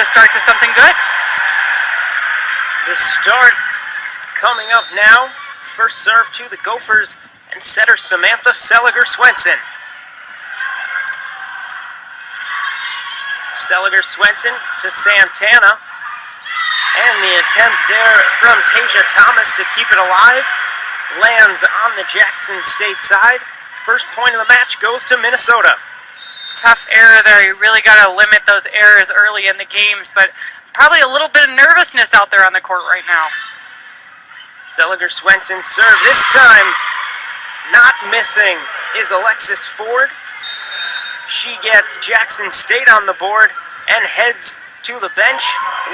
start to something good. The start coming up now. First serve to the Gophers and setter Samantha Seliger-Swenson. Seliger-Swenson to Santana. And the attempt there from Tasia Thomas to keep it alive lands on the Jackson State side. First point of the match goes to Minnesota. Tough error there. You really got to limit those errors early in the games, but probably a little bit of nervousness out there on the court right now. Seliger-Swenson serve this time. Not missing is Alexis Ford. She gets Jackson State on the board and heads to the bench.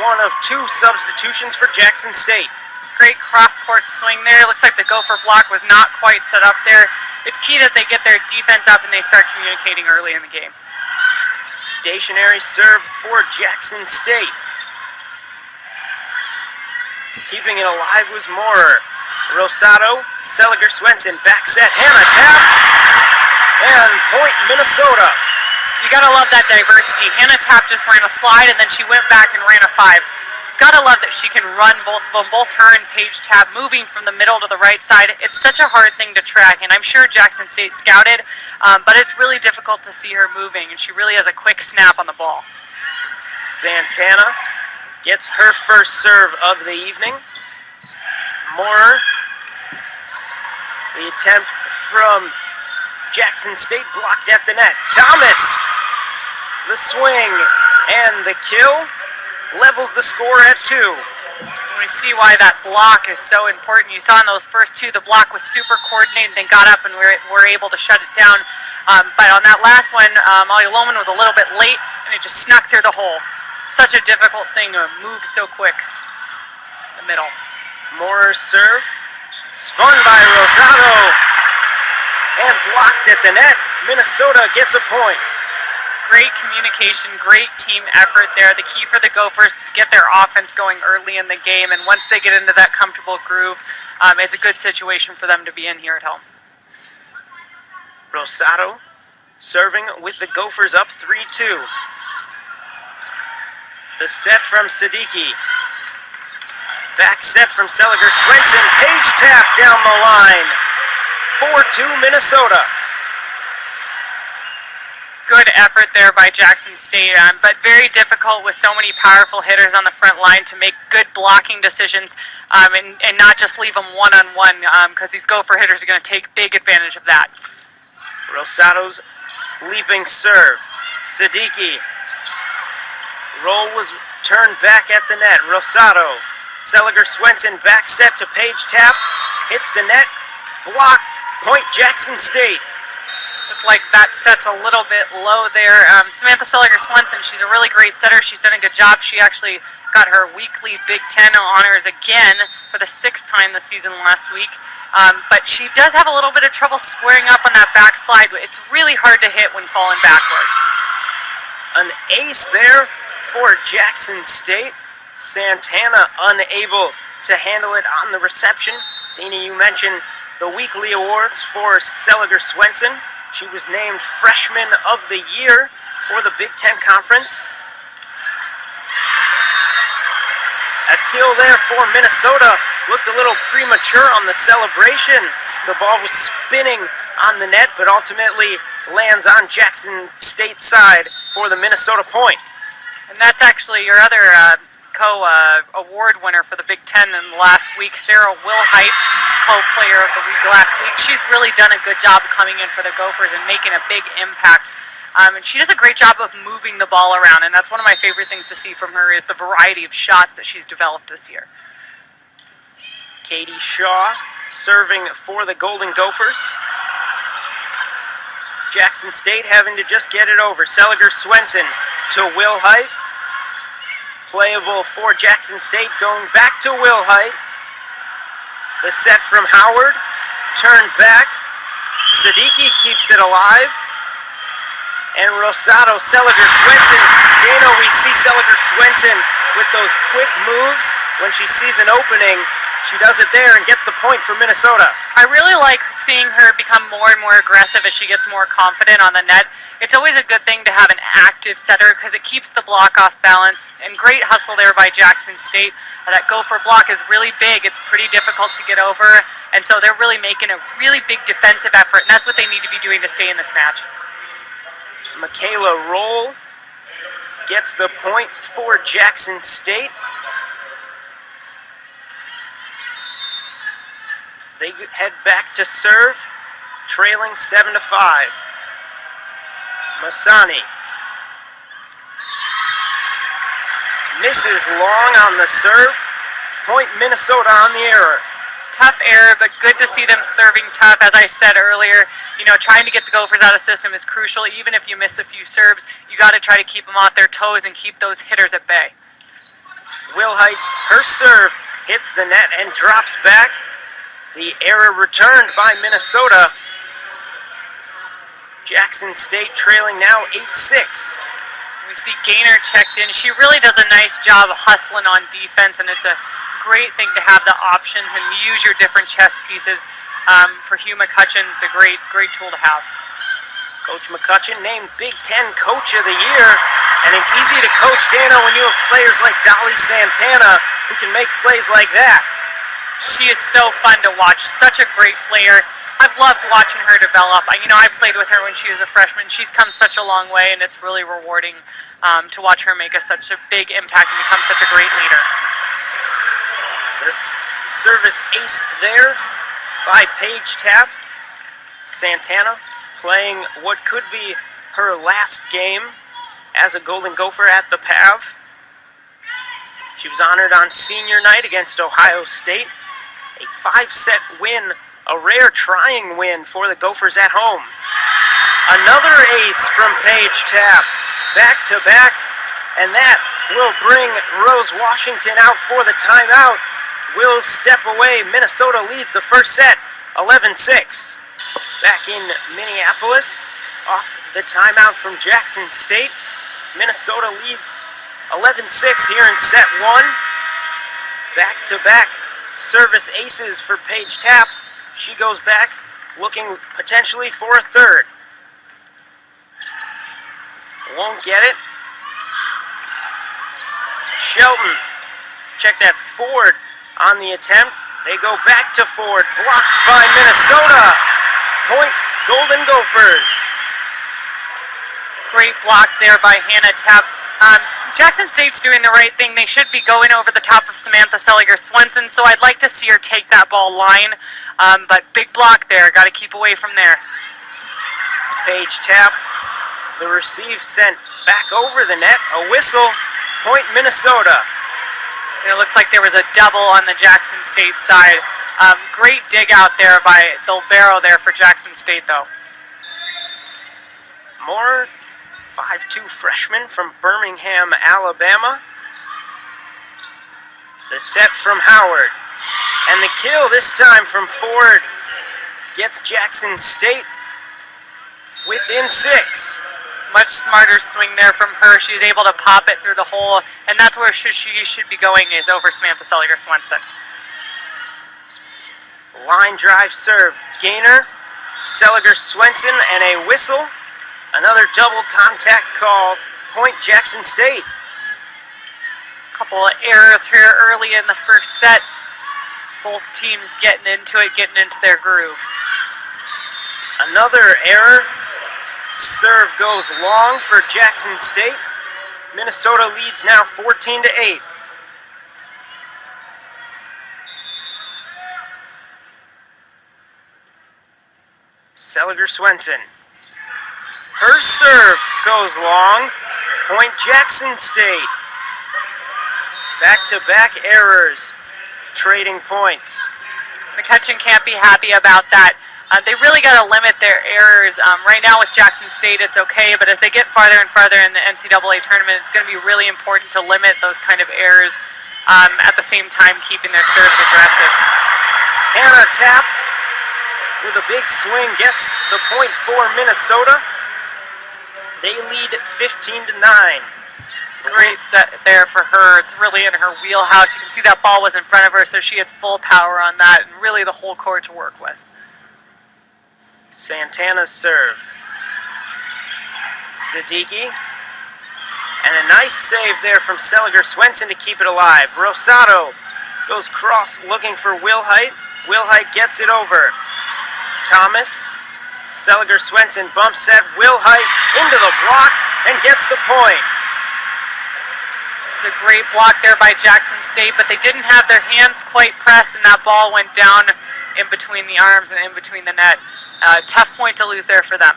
One of two substitutions for Jackson State. Great cross-court swing there. Looks like the Gopher block was not quite set up there. It's key that they get their defense up and they start communicating early in the game. Stationary serve for Jackson State. Keeping it alive was Moorer. Rosado, Seliger-Swenson, back set, Hannah tap, and point Minnesota. You gotta love that diversity. Hannah Tapp just ran a slide and then she went back and ran a 5. Gotta love that she can run both of them, both her and Paige Tapp, moving from the middle to the right side. It's such a hard thing to track, and I'm sure Jackson State scouted, but it's really difficult to see her moving, and she really has a quick snap on the ball. Santana gets her first serve of the evening. Moorer, the attempt from Jackson State blocked at the net. Thomas, the swing and the kill, levels the score at 2. We see why that block is so important. You saw in those first two, the block was super coordinated, then got up and were able to shut it down. But on that last one, Molly Lohman was a little bit late, and it just snuck through the hole. Such a difficult thing to move so quick in the middle. Moorer's serve, spun by Rosado, and blocked at the net. Minnesota gets a point. Great communication, great team effort there. The key for the Gophers to get their offense going early in the game, and once they get into that comfortable groove, it's a good situation for them to be in here at home. Rosado serving with the Gophers up 3-2. The set from Siddiqui. Back set from Seliger-Swenson. Paige Tapp down the line. 4-2 Minnesota. Good effort there by Jackson State, but very difficult with so many powerful hitters on the front line to make good blocking decisions and not just leave them one-on-one, because these Gopher hitters are going to take big advantage of that. Rosado's leaping serve. Siddiqui. Roll was turned back at the net. Rosado. Seliger-Swenson back set to Paige Tapp. Hits the net. Blocked. Point Jackson State. Looks like that set's a little bit low there. Samantha Seliger-Swenson, she's a really great setter. She's done a good job. She actually got her weekly Big Ten honors again for the 6th time this season last week. But she does have a little bit of trouble squaring up on that backslide. It's really hard to hit when falling backwards. An ace there for Jackson State. Santana unable to handle it on the reception. Dina, you mentioned the weekly awards for Seliger-Swenson. She was named Freshman of the Year for the Big Ten Conference. A kill there for Minnesota. Looked a little premature on the celebration. The ball was spinning on the net, but ultimately lands on Jackson State's side for the Minnesota point. And that's actually your other co-award winner for the Big Ten in the last week, Sarah Wilhite, co-player of the week last week. She's really done a good job coming in for the Gophers and making a big impact. And she does a great job of moving the ball around, and that's one of my favorite things to see from her is the variety of shots that she's developed this year. Katie Shaw serving for the Golden Gophers. Jackson State having to just get it over. Seliger-Swenson to Wilhite. Playable for Jackson State, going back to Wilhite. The set from Howard, turned back. Siddiqui keeps it alive. And Rosado, Seliger-Swenson. Dana, we see Seliger-Swenson with those quick moves. When she sees an opening, she does it there and gets the point for Minnesota. I really like seeing her become more and more aggressive as she gets more confident on the net. It's always a good thing to have an active setter because it keeps the block off balance. And great hustle there by Jackson State. That Gopher block is really big. It's pretty difficult to get over. And so they're really making a really big defensive effort. And that's what they need to be doing to stay in this match. Michaela Roll gets the point for Jackson State. They head back to serve, trailing 7-5. Masani misses long on the serve. Point Minnesota on the error. Tough error, but good to see them serving tough. As I said earlier, trying to get the Gophers out of system is crucial. Even if you miss a few serves, you got to try to keep them off their toes and keep those hitters at bay. Wilhite, her serve hits the net and drops back. The error returned by Minnesota. Jackson State trailing now 8-6. We see Gaynor checked in. She really does a nice job of hustling on defense, and it's a great thing to have the options and use your different chess pieces. For Hugh McCutcheon, it's a great tool to have. Coach McCutcheon named Big Ten Coach of the Year, and it's easy to coach, Dano, when you have players like Dolly Santana who can make plays like that. She is so fun to watch, such a great player. I've loved watching her develop. I played with her when she was a freshman. She's come such a long way, and it's really rewarding to watch her make such a big impact and become such a great leader. This service ace there by Paige Tapp. Santana playing what could be her last game as a Golden Gopher at the PAV. She was honored on senior night against Ohio State. A 5-set win, a rare trying win for the Gophers at home. Another ace from Paige Tapp, back to back, and that will bring Rose Washington out for the timeout. Will step away. Minnesota leads the first set, 11-6. Back in Minneapolis, off the timeout from Jackson State. Minnesota leads 11-6 here in set one. Back-to-back service aces for Paige Tapp. She goes back, looking potentially for a third. Won't get it. Shelton, check that forward on the attempt. They go back to forward, blocked by Minnesota. Point Golden Gophers. Great block there by Hannah Tapp. Jackson State's doing the right thing. They should be going over the top of Samantha Seliger-Swenson, so I'd like to see her take that ball line. But big block there. Got to keep away from there. Paige Tapp, the receive sent back over the net. A whistle. Point Minnesota. It looks like there was a double on the Jackson State side. Great dig out there by Dolbero there for Jackson State, though. More 5'2" freshman from Birmingham, Alabama. The set from Howard. And the kill this time from Ford gets Jackson State within 6. Much smarter swing there from her. She's able to pop it through the hole, and that's where she should be going, is over Samantha Seliger-Swenson. Line drive serve. Gaynor, Seliger-Swenson, and a whistle. Another double contact call. Point Jackson State. Couple of errors here early in the first set. Both teams getting into it, getting into their groove. Another error. Serve goes long for Jackson State. Minnesota leads now 14-8. Seliger-Swenson. Her serve goes long. Point Jackson State. Back-to-back errors. Trading points. McCutcheon can't be happy about that. They really got to limit their errors. Right now with Jackson State, it's okay, but as they get farther and farther in the NCAA tournament, it's going to be really important to limit those kind of errors, at the same time keeping their serves aggressive. Hannah Tapp with a big swing gets the point for Minnesota. They lead 15-9. Great set there for her. It's really in her wheelhouse. You can see that ball was in front of her, so she had full power on that, and really the whole court to work with. Santana's serve. Siddiqui. And a nice save there from Seliger Swenson to keep it alive. Rosado goes cross looking for Wilhite. Wilhite gets it over. Thomas. Seliger Swenson bumps set. Wilhite into the block and gets the point. It's a great block there by Jackson State, but they didn't have their hands quite pressed, and that ball went down in between the arms and in between the net. Tough point to lose there for them.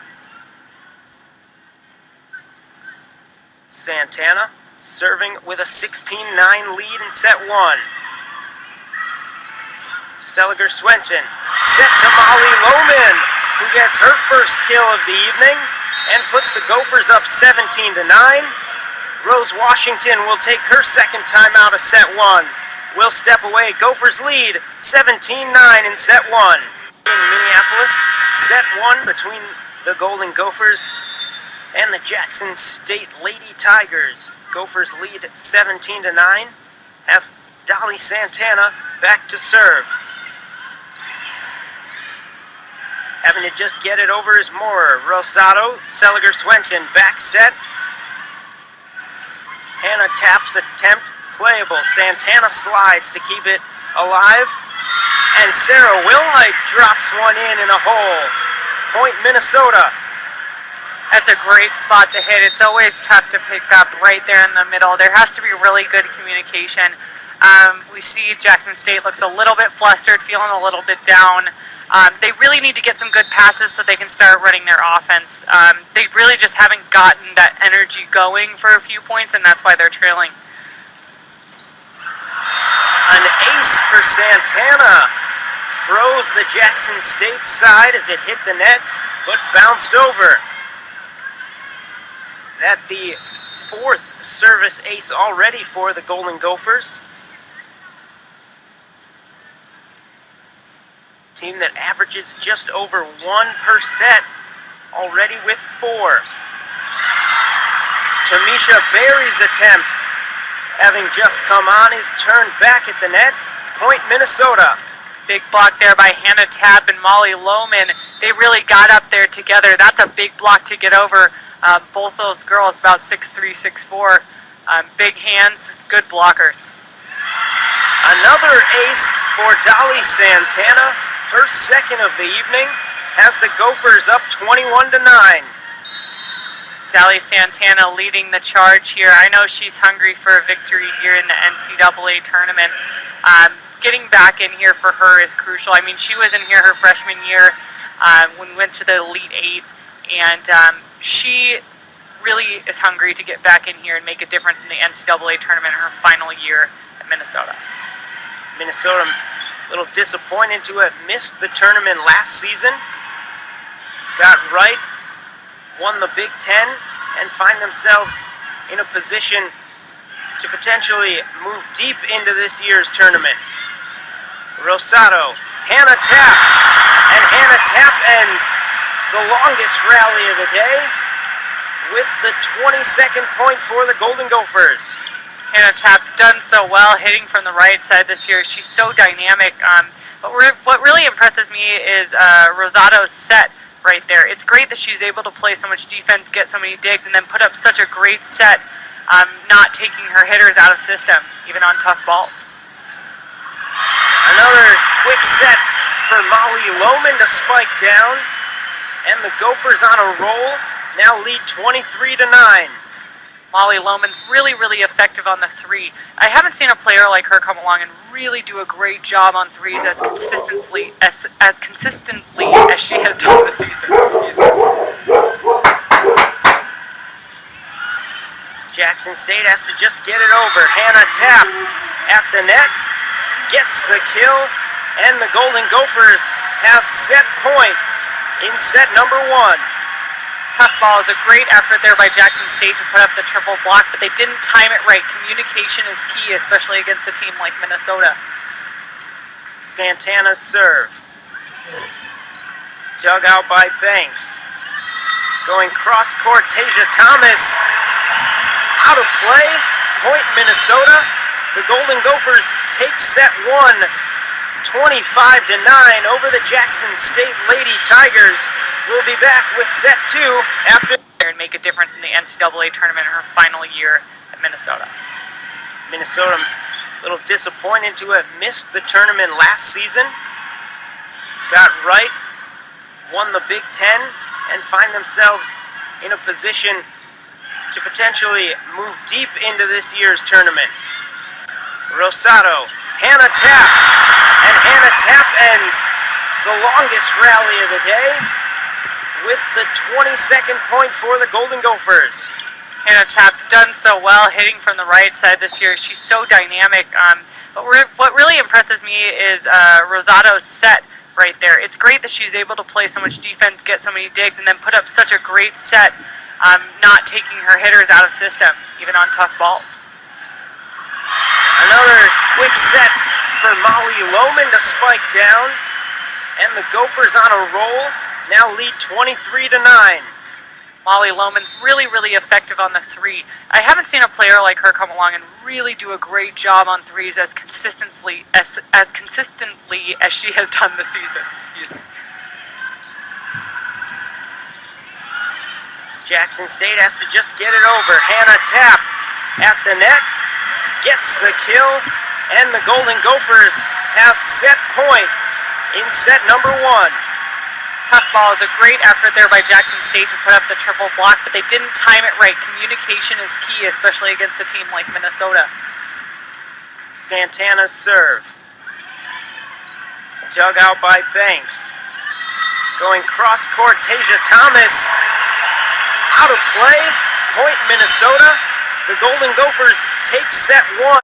Santana serving with a 16-9 lead in set one. Seliger Swenson set to Molly Lohman, who gets her first kill of the evening and puts the Gophers up 17-9. Rose Washington will take her second time out of set one. Will step away. Gophers lead 17-9 in set one. In Minneapolis, set one between the Golden Gophers and the Jackson State Lady Tigers. Gophers lead 17-9. Have Dolly Santana back to serve. Having to just get it over is Moorer. Rosado, Seliger Swenson, back set. Hannah taps attempt, playable. Santana slides to keep it alive. And Sarah Wilhite drops one in a hole. Point Minnesota. That's a great spot to hit. It's always tough to pick up right there in the middle. There has to be really good communication. We see Jackson State looks a little bit flustered, feeling a little bit down. They really need to get some good passes so they can start running their offense. They really just haven't gotten that energy going for a few points, and that's why they're trailing. An ace for Santana. Froze the Jackson State side as it hit the net, but bounced over. That the fourth service ace already for the Golden Gophers. Team that averages just over 1 per set, already with 4. Tamisha Berry's attempt, having just come on, is turned back at the net. Point Minnesota. Big block there by Hannah Tapp and Molly Lohman. They really got up there together. That's a big block to get over. Both those girls about 6'3", 6'4". Big hands, good blockers. Another ace for Dolly Santana. Her second of the evening, has the Gophers up 21-9. Dolly Santana leading the charge here. I know she's hungry for a victory here in the NCAA tournament. Getting back in here for her is crucial. I mean, she was in here her freshman year when we went to the Elite Eight, and she really is hungry to get back in here and make a difference in the NCAA tournament in her final year at Minnesota. Minnesota a little disappointed to have missed the tournament last season. Got right, won the Big Ten, and find themselves in a position to potentially move deep into this year's tournament. Rosado, Hannah Tapp, and Hannah Tapp ends the longest rally of the day with the 22nd point for the Golden Gophers. Hannah Tapp's done so well hitting from the right side this year. She's so dynamic. But what really impresses me is Rosado's set right there. It's great that she's able to play so much defense, get so many digs, and then put up such a great set, not taking her hitters out of system, even on tough balls. Another quick set for Molly Lohman to spike down, and the Gophers on a roll, now lead 23-9. Molly Lohman's really, really effective on the three. I haven't seen a player like her come along and really do a great job on threes as consistently as she has done this season. Excuse me. Jackson State has to just get it over. Hannah Tapp at the net, gets the kill, and the Golden Gophers have set point in set number 1. Tough ball. Is a great effort there by Jackson State to put up the triple block, but they didn't time it right. Communication is key, especially against a team like Minnesota. Santana's serve. Dug out by Banks. Going cross-court, Tasia Thomas. Out of play. Point Minnesota. The Golden Gophers take set 1, 25-9 over the Jackson State Lady Tigers. We'll be back with set 2 after. And make a difference in the NCAA tournament in her final year at Minnesota. Minnesota, a little disappointed to have missed the tournament last season. Got right, won the Big Ten, and find themselves in a position to potentially move deep into this year's tournament. Rosado, Hannah Tapp, and Hannah Tapp ends the longest rally of the day with the 22nd point for the Golden Gophers. Hannah Tapp's done so well hitting from the right side this year. She's so dynamic. But what really impresses me is Rosado's set right there. It's great that she's able to play so much defense, get so many digs, and then put up such a great set, not taking her hitters out of system, even on tough balls. Another quick set for Molly Lohman to spike down, and the Gophers on a roll, now lead 23-9. Molly Lohman's really, really effective on the three. I haven't seen a player like her come along and really do a great job on threes as consistently as she has done this season. Excuse me. Jackson State has to just get it over. Hannah Tapp at the net, gets the kill, and the Golden Gophers have set point in set number 1. Tough ball is a great effort there by Jackson State to put up the triple block, but they didn't time it right. Communication is key, especially against a team like Minnesota. Santana's serve. Dug out by Banks. Going cross court, Tasia Thomas. Out of play. Point Minnesota. The Golden Gophers take set 1.